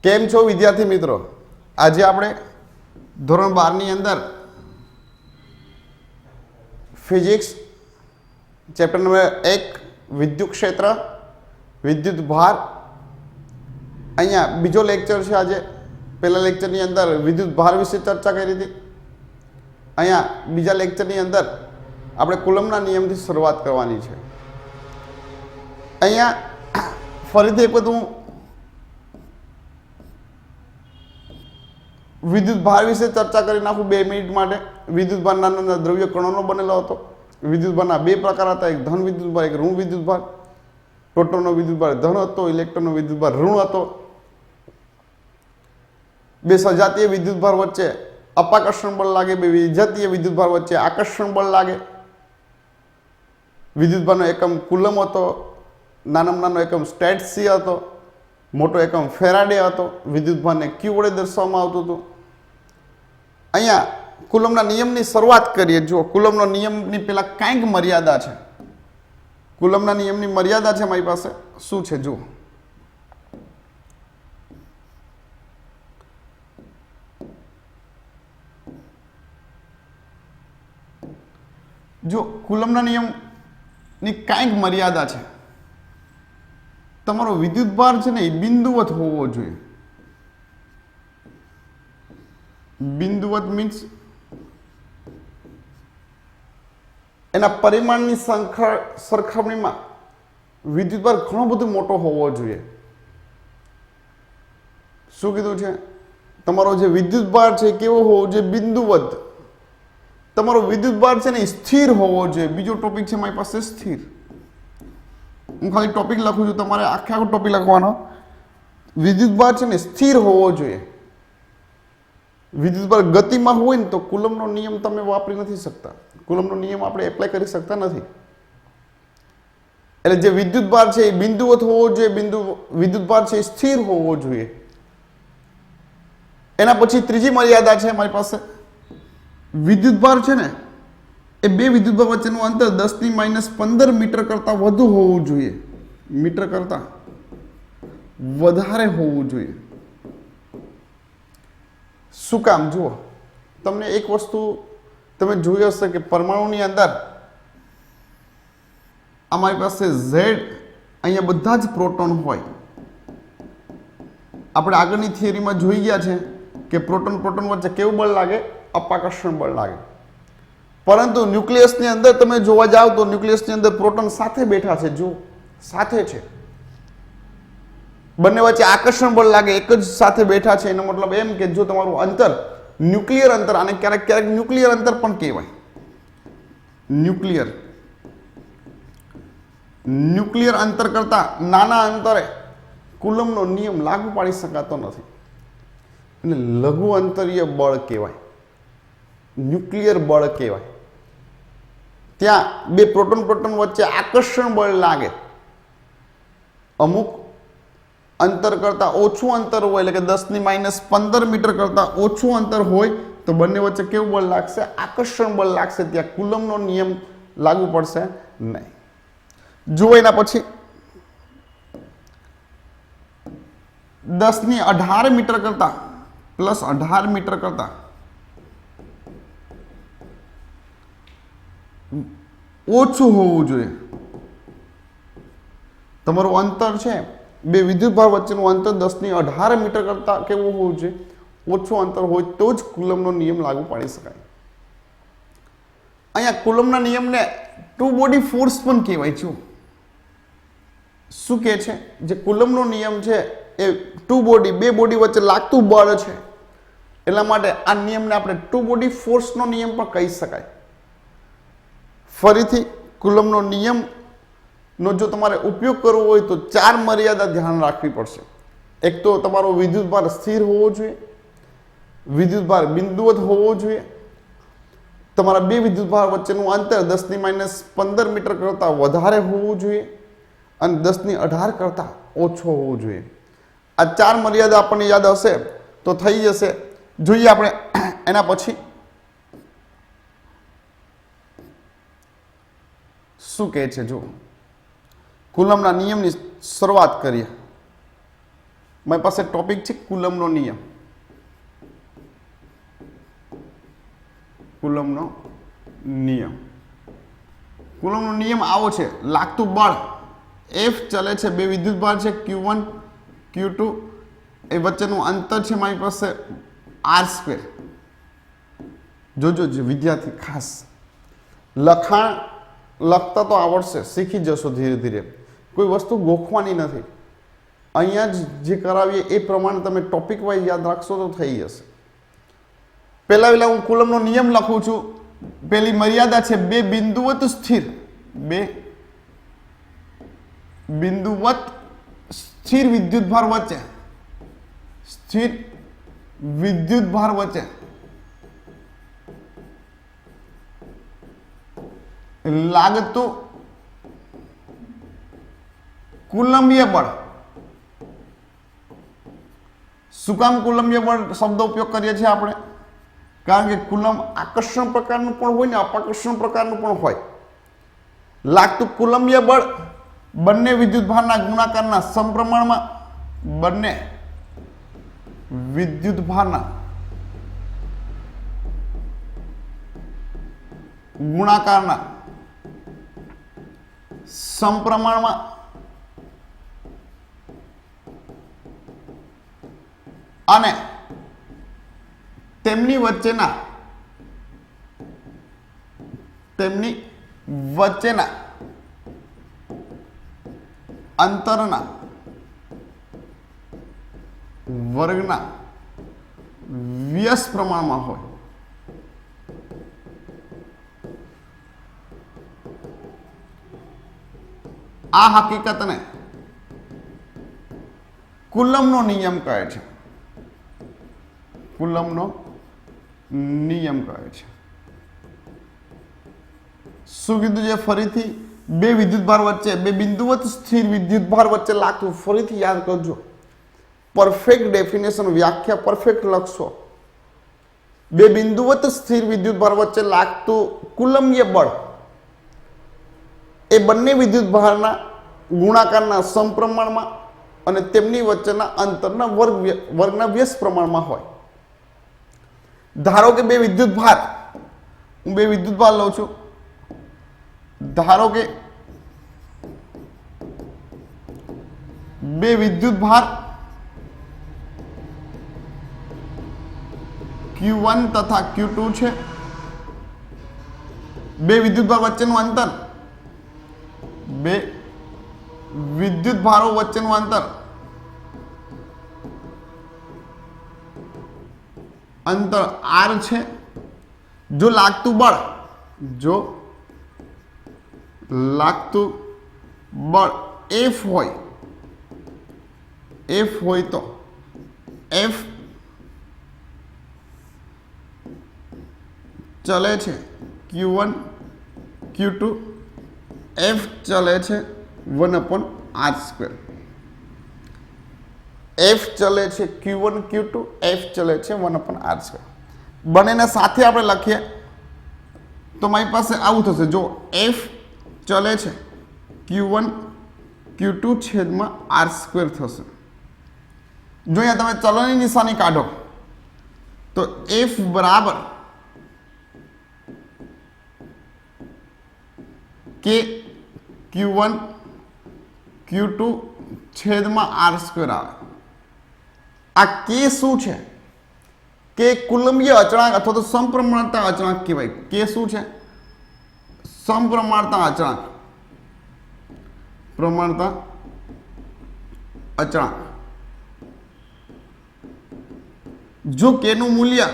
કેમ છો વિદ્યાર્થી મિત્રો? આજે આપણે ધોરણ 12 ની અંદર ફિઝિક્સ ચેપ્ટર નંબર 1 વિદ્યુત ક્ષેત્ર વિદ્યુત ભાર અહીંયા બીજો લેક્ચર છે. આજે પહેલા લેક્ચરની અંદર વિદ્યુત ભાર વિશે ચર્ચા કરી હતી. અહીંયા બીજા લેક્ચરની અંદર આપણે કુલમ્બના નિયમથી શરૂઆત કરવાની છે. અહીંયા ફરીથી એક વખત હું વિદ્યુત ભાર વિશે ચર્ચા કરી નાખું 2 મિનિટ માટે. વિદ્યુત ભાર નાના નાના દ્રવ્ય કણોનો બનેલો હતો. વિદ્યુત ભારના 2 પ્રકાર હતા, એક ધન વિદ્યુત ભાર, એક ઋણ વિદ્યુત ભાર. પ્રોટોનનો વિદ્યુત ભાર ધન હતો, ઇલેક્ટ્રોનનો વિદ્યુત ભાર ઋણ હતો. 2 સજાતીય વિદ્યુત ભાર વચ્ચે અપાકર્ષણ બળ લાગે, 2 વિજાતીય વિદ્યુત ભાર વચ્ચે આકર્ષણ બળ લાગે. વિદ્યુત ભારનો એકમ કુલમ હતો, નાનામાં નાનો એકમ સ્ટેટ્સી હતો, મોટો એકમ ફેરાડે હતો. વિદ્યુત ભારને ક્યુ વડે દર્શાવવામાં આવતું હતું. અહીંયા કુલમ્બના નિયમની શરૂઆત કરીએ. જુઓ, કુલમ્બનો નિયમની પેલા કાંઈક મર્યાદા છે. કુલમ્બના નિયમની મર્યાદા છે મારી પાસે. શું છે જુઓ. જો કુલમ્બના નિયમની કાંઈક મર્યાદા છે. તમારો વિદ્યુત ભાર છે ને એ બિંદુવત હોવો જોઈએ. બિંદુવત મીન્સ એના પરિમાણની સરખામણીમાં વિદ્યુત ભાર ઘણો બધો મોટો હોવો જોઈએ. શું કીધું છે? તમારો જે વિદ્યુત ભાર છે કેવો હોવો જોઈએ? બિંદુવત. તમારો વિદ્યુત ભાર છે ને સ્થિર હોવો જોઈએ. બીજો ટોપિક છે મારી પાસે સ્થિર. હું ખાલી ટોપિક લખું છું, તમારે આખો ટોપિક લખવાનો. વિદ્યુત ભાર છે ને સ્થિર હોવો જોઈએ. વિદ્યુત ભાર ગતિમાં હોય ને તો કુલમ્બનો નિયમ તમે વાપરી નથી શકતા. કુલમ્બનો નિયમ આપણે એપ્લાય કરી શકતા નથી. એટલે જે વિદ્યુત ભાર છે એ બિંદુવત હોવો જોઈએ. વિદ્યુત ભાર છે એ સ્થિર હોવો જોઈએ. એના પછી ત્રીજી મર્યાદા છે મારી પાસે. વિદ્યુત ભાર છે ને એ 2 વિદ્યુત ભાર વચ્ચેનું અંતર 10⁻15 મીટર કરતાં વધુ હોવું જોઈએ. મીટર કરતાં વધારે હોવું જોઈએ. શું કામ? જુઓ, તમને એક વસ્તુ તમે જોઈ હશે કે પરમાણુની અંદર અમારી પાસે Z, અહીંયા બધા જ પ્રોટોન હોય. આપણે આગળની થિયરીમાં જોઈ ગયા છે કે પ્રોટોન વચ્ચે કેવું બળ લાગે? અપાકર્ષણ બળ લાગે. પરંતુ ન્યુક્લિયસની અંદર તમે જોવા જાવ તો ન્યુક્લિયસની અંદર પ્રોટોન સાથે બેઠા છે. જો સાથે છે, બંને વચ્ચે આકર્ષણ બળ લાગે, એક જ સાથે બેઠા છે. એનો મતલબ એમ કે જો તમારું અંતર ન્યુક્લિયર અંતર, આને ક્યારેક ક્યારેક ન્યુક્લિયર અંતર પણ કહેવાય. ન્યુક્લિયર અંતર કરતા નાના અંતરે કુલમ્બનો નિયમ લાગુ પાડી શકાતો નથી. એને લઘુ અંતરીય બળ કહેવાય, ન્યુક્લિયર બળ કહેવાય. ત્યાં 2 પ્રોટોન વચ્ચે આકર્ષણ બળ લાગે. અમુક અંતર કરતાં ઓછું અંતર હોય, એટલે કે 10⁻15 મીટર કરતાં ઓછું અંતર હોય તો બંને વચ્ચે કેવું બળ લાગશે? આકર્ષણ બળ લાગશે. ત્યાં કુલમ્બનો નિયમ લાગુ પડશે નહીં. જુઓ, એના પછી 10⁻18 મીટર કરતાં +18 મીટર કરતાં ઓછું હોવું જોઈએ. તમારું અંતર છે 2 વિદ્યુત ભાર વચ્ચેનું અંતર 10⁻18 મીટર કરતાં કેવું હોવું જોઈએ? ઓછું અંતર હોય તો જ કુલમ્બનો નિયમ લાગુ પાડી શકાય. અહીંયા કુલમ્બના નિયમને ટુ બોડી ફોર્સ પણ કહેવાય છે. શું કહે છે? જે કુલમ્બનો નિયમ છે એ 2 બોડી વચ્ચે લાગતું બળ છે. એટલા માટે આ નિયમને આપણે ટુ બોડી ફોર્સનો નિયમ પણ કહી શકાય. ફરીથી કુલમ્બનો નિયમનો જો તમારે ઉપયોગ કરવો હોય તો 4 મર્યાદા ધ્યાન રાખવી પડશે. એક તો તમારો વિદ્યુત ભાર સ્થિર હોવો જોઈએ, વિદ્યુત ભાર બિંદુવત હોવો જોઈએ, તમારા 2 વિદ્યુત ભાર વચ્ચેનું અંતર 10⁻15 મીટર કરતાં વધારે હોવું જોઈએ અને 10⁻18 કરતાં ઓછો હોવું જોઈએ. આ 4 મર્યાદા આપણને યાદ હશે તો થઈ જશે. જોઈએ આપણે એના પછી શું કહે છે. જો કુલમ્બના નિયમની શરૂઆત કરીએ. મારી પાસે ટોપિક છે કુલમનો નિયમ. કુલમનો નિયમ. કુલમનો નિયમ આવો છે, લાગતું બળ F ચલે છે, બે વિદ્યુત ભાર છે Q1 Q2, એ વચ્ચેનું અંતર છે મારી પાસે R². જોજો વિદ્યાર્થી ખાસ લખાણ લખતા તો આવડશે, શીખી જશો ધીરે ધીરે, કોઈ વસ્તુ ગોખવાની નથી. અહીંયા જ જે કરાવીએ એ પ્રમાણે તમે ટોપિક વાઇઝ યાદ રાખશો તો થઈ જશે. પહેલા હું કુલમનો નિયમ લખું છું. પેલી મર્યાદા છે બે બિંદુવત સ્થિર, બે બિંદુવત સ્થિર વિદ્યુત ભાર વચ્ચે, સ્થિર વિદ્યુત ભાર વચ્ચે લાગતું કુલંબીય બળ. શું કામ કુલંબીય બળ શબ્દ ઉપયોગ કરીએ છીએ આપણે? કારણ કે કુલમ આકર્ષણ પ્રકારનું પણ હોય ને અપાકર્ષણ પ્રકારનું પણ હોય. લાગતું કુલંબીય બળ બંને વિદ્યુત ભારના ગુણાકારના સમપ્રમાણમાં, બંને વિદ્યુત ભારના ગુણાકારના સમપ્રમાણમાં અને તેમની વચ્ચેના અંતરના વર્ગના વ્યસ્ત પ્રમાણમાં હોય. આ હકીકતને કુલમનો નિયમ કહે છે. કુલમનો નિયમ કહે છે. શું કીધું છે ફરીથી? બે વિદ્યુત ભાર વચ્ચે, બે બિંદુવત સ્થિર વિદ્યુત ભાર વચ્ચે લાગતું, ફરીથી યાદ કરજો, પરફેક્ટ ડેફિનેશન, વ્યાખ્યા પરફેક્ટ લખશો. બે બિંદુવત સ્થિર વિદ્યુત ભાર વચ્ચે લાગતું કુલંબીય બળ એ બંને વિદ્યુત ભારના ગુણાકારના સમપ્રમાણમાં અને તેમની વચ્ચેના અંતરના વર્ગના વ્યસ્ત પ્રમાણમાં હોય. ધારો કે બે વિદ્યુત ભાર, હું બે વિદ્યુત ભાર લઉં છું. ધારો કે બે વિદ્યુત ભાર Q1 તથા Q2 છે. બે વિદ્યુત ભાર વચ્ચેનું અંતર, બે વિદ્યુત ભારો વચ્ચેનું અંતર R છે. જો લાગતું બળ F હોય તો F ચલે છે Q1 Q2, F ચલે છે 1/R². F ચલે છે Q1 Q2, F ચલે છે 1/R². બંનેને સાથે આપણે લખીએ તો મારી પાસે આવું થશે. જો F ચલે છે Q1 Q2 છેદમાં R² થશે. જો અહીંયા તમે ચલનની નિશાની કાઢો તો F બરાબર કે Q1 Q2 છેદમાં R² આવે. આ કે શું છે? કે કુલંબીય અચળાંક અથવા તો સમપ્રમાણતા અચળાંક કહેવાય. કે શું છે? સમપ્રમાણતા અચળાંક. પ્રમાણતા અચળાંક. જો કેનું મૂલ્ય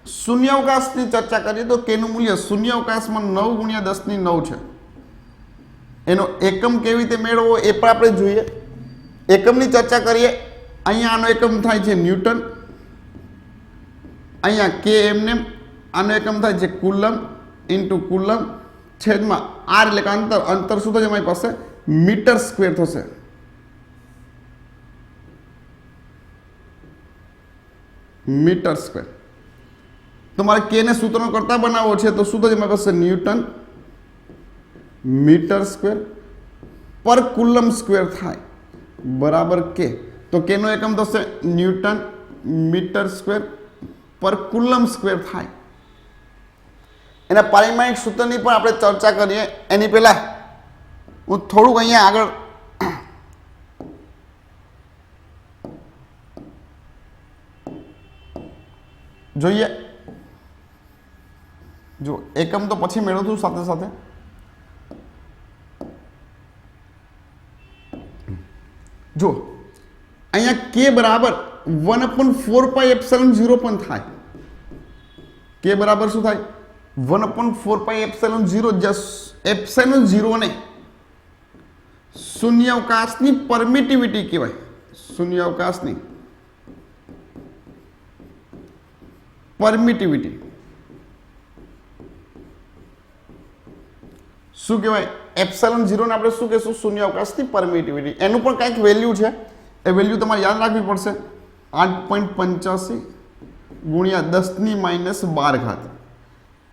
શૂન્યાવકાશની ચર્ચા કરીએ તો કેનું મૂલ્ય શૂન્યાવકાશમાં 9 × 10⁹ છે. એનો એકમ કેવી રીતે મેળવવો એ પણ આપણે જોઈએ. એકમની ચર્ચા કરીએ. અહીંયા આનો એકમ થાય છે ન્યૂટન, અહીંયા કે એમને, આનો એકમ થાય છે કુલમ ઇન્ટુ કુલમ છેદમાં R એટલે કે અંતર શું થશે મારી પાસે? મીટર² થશે. મીટર². તમારે કે ને સૂત્રનો કરતા બનાવવો છે તો શું થશે મારી પાસે? ન્યૂટન મીટર² પર કુલમ² થાય બરાબર કે. તો તો કેનો એકમ થશે ન્યૂટન મીટર સ્ક્વેર પર કુલમ સ્ક્વેર થાય. એના પારિમાણિક સૂત્રની પણ આપણે ચર્ચા કરીએ એની પહેલા હું થોડુંક અહીંયા આગળ જોઈએ. જો એકમ તો પછી મેળવતું સાથે સાથે જો અહીંયા કે બરાબર 1/4πε0 પણ થાય. કે બરાબર શું થાય 1/4πε0, જ્યાં ε0 ને શૂન્યાવકાશની પરમિટિવિટી કહેવાય. શૂન્યાવકાશની પરમિટિવિટી શું કહેવાય? ε0 ને આપણે શું કહેશું? શૂન્યાવકાશની પરમિટિવિટી. એનું પણ કંઈક વેલ્યુ છે, એ વેલ્યુ તમારે યાદ રાખવી પડશે. 8.85 ગુણ્યા 10⁻12.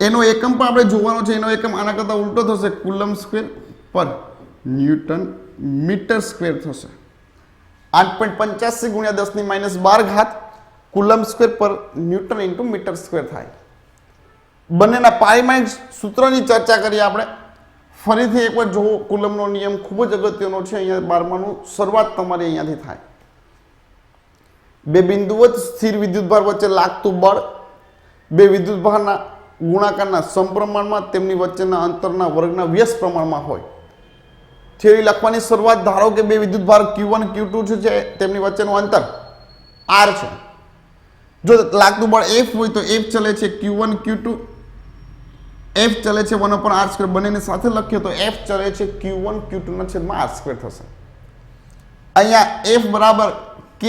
એનો એકમ પણ આપણે જોવાનો છે. એનો એકમ આના કરતાં ઉલટો થશે, કુલમ સ્ક્વેર પર ન્યૂટન મીટર સ્ક્વેર થશે. 8.85 ગુણ્યા 10⁻12 કુલમ સ્ક્વેર પર ન્યૂટન ઇન્ટુ મીટર સ્ક્વેર થાય. બંનેના પારિમાણિક સૂત્રની ચર્ચા કરીએ આપણે. ફરીથી એકવાર જુઓ, કુલમનો નિયમ ખૂબ જ અગત્યનો છે. અહીંયા 12માનું શરૂઆત તમારી અહીંયાથી થાય. બે બિંદુવત સ્થિર વિદ્યુતભાર વચ્ચે લાગતું બળ બે વિદ્યુતભારના ગુણાકારના સમપ્રમાણમાં તેમની વચ્ચેના અંતરના વર્ગના વ્યસ્ત પ્રમાણમાં હોય. થિયરી લખવાની શરૂઆત, ધારો કે બે વિદ્યુતભાર Q1 Q2 છે, તેમની વચ્ચેનું અંતર R છે. જો લાગતું બળ F હોય તો F ચલે છે Q1 Q2, F ચલે છે 1/r². બંનેને સાથે લખીએ તો F ચલે છે Q1 Q2 ના છેદમાં r² થશે. અહીંયા F બરાબર K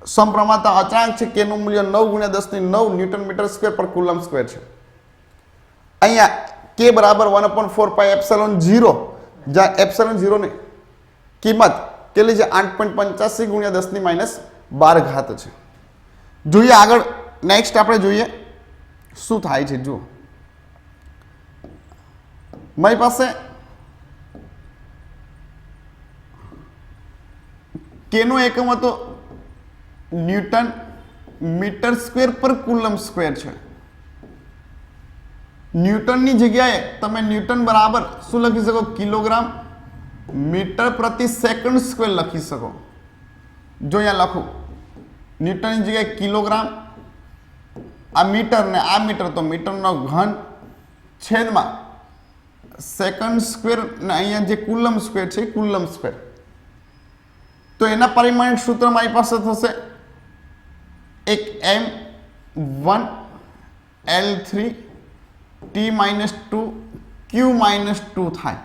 સમપ્રમાણતા અચળાંક છે. K નું મૂલ્ય 9 ગુણ્યા 10⁹ ન્યૂટન મીટર સ્ક્વેર પર કુલમ સ્ક્વેર છે. અહીંયા K બરાબર 1/4πε0, જ્યાં ε0 ની કિંમત કેટલી છે? 8.85 ગુણ્યા 10⁻12 છે. જોઈએ આગળ, નેક્સ્ટ આપણે જોઈએ શું થાય છે. જુઓ, મારી પાસે કેનો એકમ હતો ન્યૂટન મીટર સ્ક્વેર પર કુલમ સ્ક્વેર છે. ન્યૂટનની જગ્યાએ તમે ન્યૂટન બરાબર શું લખી શકો? કિલોગ્રામ મીટર પ્રતિ સેકન્ડ સ્ક્વેર લખી શકો. જો અહીંયા લખું, ન્યૂટનની જગ્યાએ કિલોગ્રામ, આ મીટર ને આ મીટર, તો મીટરનો ઘન છેદમાં સેકન્ડ સ્ક્વેર, ને અહીંયા જે કુલમ સ્ક્વેર છે કુલમ સ્ક્વેર. તો એના પરિમાણિક સૂત્ર મારી પાસે થશે એક m1 L3 T-2 Q-2 થાય.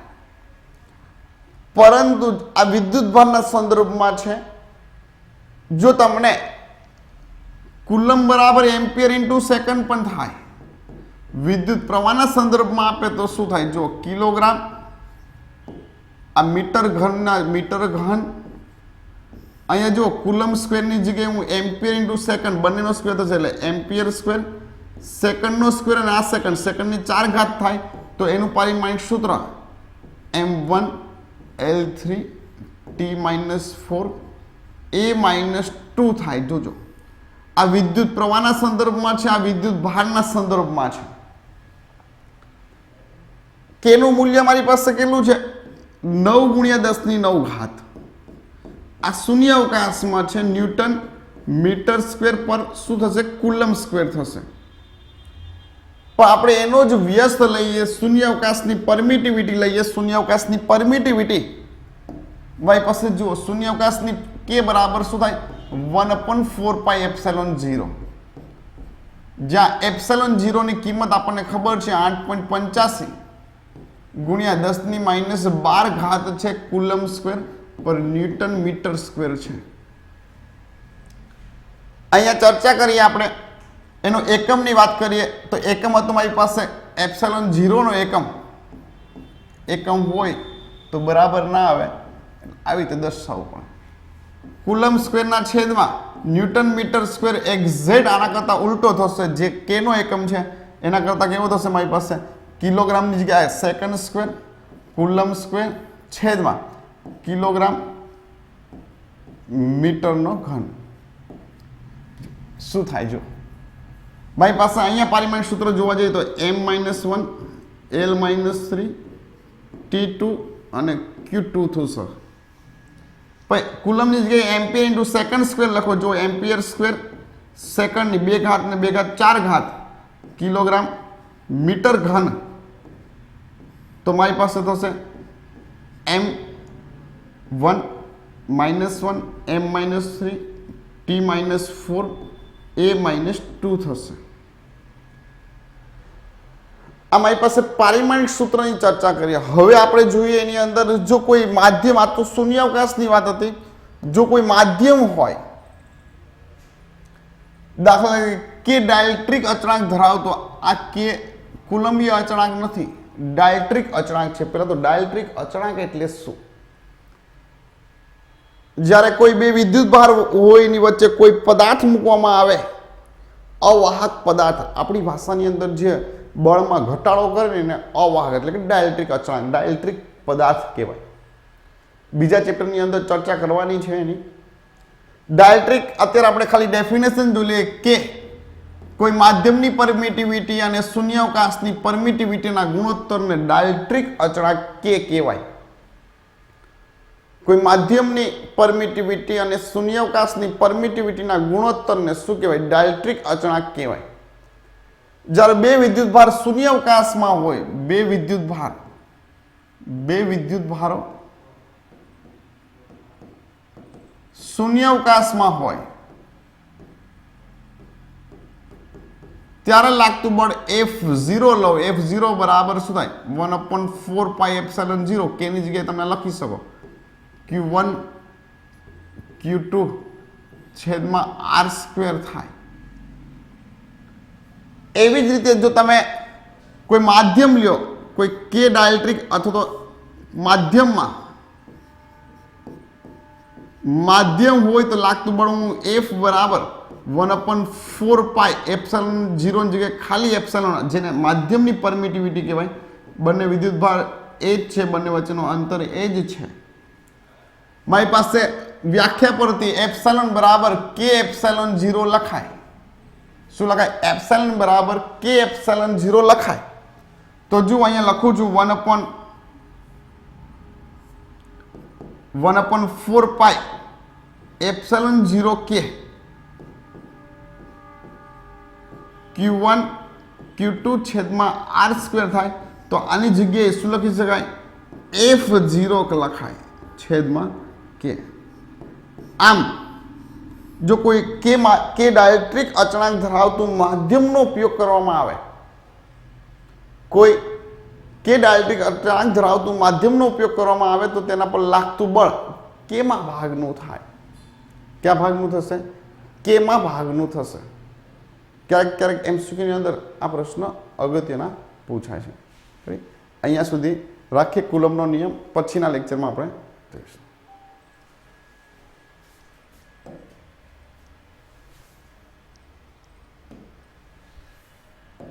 પરંતુ આ વિદ્યુતભારના સંદર્ભમાં છે. જો તમને કુલમ બરાબર એમ્પિયર ઇન્ટુ સેકન્ડ પણ થાય, વિદ્યુત પ્રવાહના સંદર્ભમાં આપે તો શું થાય? જો કિલોગ્રામ, આ મીટર ઘન, અહીંયા જો કુલમ સ્ક્વેરની જગ્યાએ હું એમ્પિયર ઇન્ટુ સેકન્ડ બંનેનો સ્ક્વેર થશે, એટલે એમ્પિયર સ્ક્વેર, સેકન્ડનો સ્ક્વેર અને આ સેકન્ડની 4 ઘાત થાય. તો એનું પારિમાણિક સૂત્ર m1 L3 T-4 A-2 થાય. જોજો, આ વિદ્યુત પ્રવાહના સંદર્ભમાં છે, આ વિદ્યુત ભારના સંદર્ભમાં છે. કેનું મૂલ્ય મારી પાસે કેટલું છે? 9 ગુણ્યા 10⁹. આ શૂન્યાવકાશમાં છે. ન્યૂટન મીટર સ્ક્વેર પર શું થશે? કુલમ સ્ક્વેર થશે. પણ આપણે એનો જ વ્યસ્ત લઈએ, શૂન્યાવકાશની પરમિટિવિટી લઈએ. શૂન્યાવકાશની પરમિટિવિટી મારી પાસે જુઓ, શૂન્યાવકાશની કે બરાબર શું થાય? 1/4πε0, જ્યાં ε0 ની કિંમત આપણને ખબર છે 8.85 ગુણ્યા 10⁻12 છે કુલમ સ્ક્વેર પર ન્યૂટન મીટર સ્ક્વેર છે. અહીંયા ચર્ચા કરીએ આપણે, એનો એકમની વાત કરીએ તો એકમ હતો મારી પાસે ε0 નો એકમ હોય તો બરાબર ના આવે, આવી રીતે દર્શાવવું પણ. કુલમ સ્ક્વેરના છેદમાં ન્યૂટન મીટર સ્ક્વેર એક્ઝેક્ટ આના કરતાં ઉલટો થશે. જે કેનો એકમ છે એના કરતાં કેવો થશે મારી પાસે? કિલોગ્રામની જગ્યાએ સેકન્ડ સ્ક્વેર કુલમ સ્ક્વેર છેદમાં કિલોગ્રામ મીટરનો ઘન શું થાય જો મારી પાસે અહીંયા પારિમાણિક સૂત્ર જોવા જઈએ તો m-1 l-3 T2 અને Q2 થશે પછી કુલમની જગ્યાએ એમ્પિયર ઇન્ટુ સેકન્ડ સ્ક્વેર લખો જો એમ્પિયર સ્ક્વેર સેકન્ડની 2 ઘાત ને 2 ઘાત 4 ઘાત કિલોગ્રામ મીટર ઘન તો મારી પાસે થશે m1 -1 m-3 T-4 a-2 થશે આ મારી પાસે પારિમાણિક સૂત્રની ચર્ચા કરીએ હવે આપણે જોઈએ એની અંદર જો કોઈ માધ્યમ આ તો શૂન્યાવકાશની વાત હતી જો કોઈ માધ્યમ હોય દાખલા તરીકે કે ડાયલેક્ટ્રિક અચળાંક ધરાવતો આ કે કુલંબીય અચળાંક નથી ડાયલેક્ટ્રિક અચળાંક છે પહેલા તો ડાયલેક્ટ્રિક અચળાંક એટલે શું જ્યારે કોઈ બે વિદ્યુતભાર હોય એની વચ્ચે કોઈ પદાર્થ મૂકવામાં આવે અવાહક પદાર્થ આપણી ભાષાની અંદર જે બળમાં ઘટાડો કરે એને અવાહક એટલે કે ડાયલેક્ટ્રિક અચળાંક ડાયલેક્ટ્રિક પદાર્થ કહેવાય બીજા ચેપ્ટરની અંદર ચર્ચા કરવાની છે એની ડાયલેક્ટ્રિક અત્યારે આપણે ખાલી ડેફિનેશન જોઈ લઈએ કે કોઈ માધ્યમની પરમિટિવિટી અને શૂન્યાવકાશની પરમિટિવિટીના ગુણોત્તરને ડાયલેક્ટ્રિક અચળાંક કે કહેવાય કોઈ માધ્યમની પરમિટિવિટી અને શૂન્યાવકાશની પરમિટિવિટીના ગુણોત્તરને શું કહેવાય ડાયલેક્ટ્રિક અચળાંક કહેવાય જ્યારે બે વિદ્યુતભાર શૂન્યાવકાશમાં હોય બે વિદ્યુતભારો શૂન્યાવકાશમાં હોય ત્યારે લાગતું બળ F0 લો F0 બરાબર શું થાય 1/4πε0 કે ની જગ્યાએ તમે લખી શકો Q1 Q2 છેદમાં R² થાય એવી જ રીતે જો તમે કોઈ માધ્યમ લ્યો કોઈ કે ડાયલેક્ટ્રિક અથવા તો માધ્યમ હોય તો લાગતું બળ હું F બરાબર 1/4πε0 ની જગ્યાએ ખાલી એપ્સિલોન જેને માધ્યમની પરમિટિવિટી કહેવાય બંને વિદ્યુતભાર એ જ છે બંને વચ્ચેનો અંતર એ જ છે મારી પાસે વ્યાખ્યા પરથી એપ્સિલોન બરાબર k0 લખાય શું લખાય એપ્સિલોન બરાબર k0 લખાય તો જો અહીંયા લખું છું 1/4πε0 k Q1 Q2 છેદમાં R² થાય તો આની જગ્યાએ શું લખી શકાય F0 લખાય છેદમાં કે આમ જો કોઈ કે ડાયલેક્ટ્રિક અચળાંક ધરાવતું માધ્યમનો ઉપયોગ કરવામાં આવે કોઈ કે ડાયલેક્ટ્રિક અચળાંક ધરાવતું માધ્યમનો ઉપયોગ કરવામાં આવે તો તેના પર લાગતું બળ કેમાં ભાગનું થાય ક્યાં ભાગનું થશે કેમાં ભાગનું થશે ક્યારેક ક્યારેક એમસીક્યુની અંદર આ પ્રશ્ન અગત્યના પૂછાય છે અહીંયા સુધી રાખીએ કુલમ્બનો નિયમ પછીના લેક્ચરમાં આપણે જોઈશું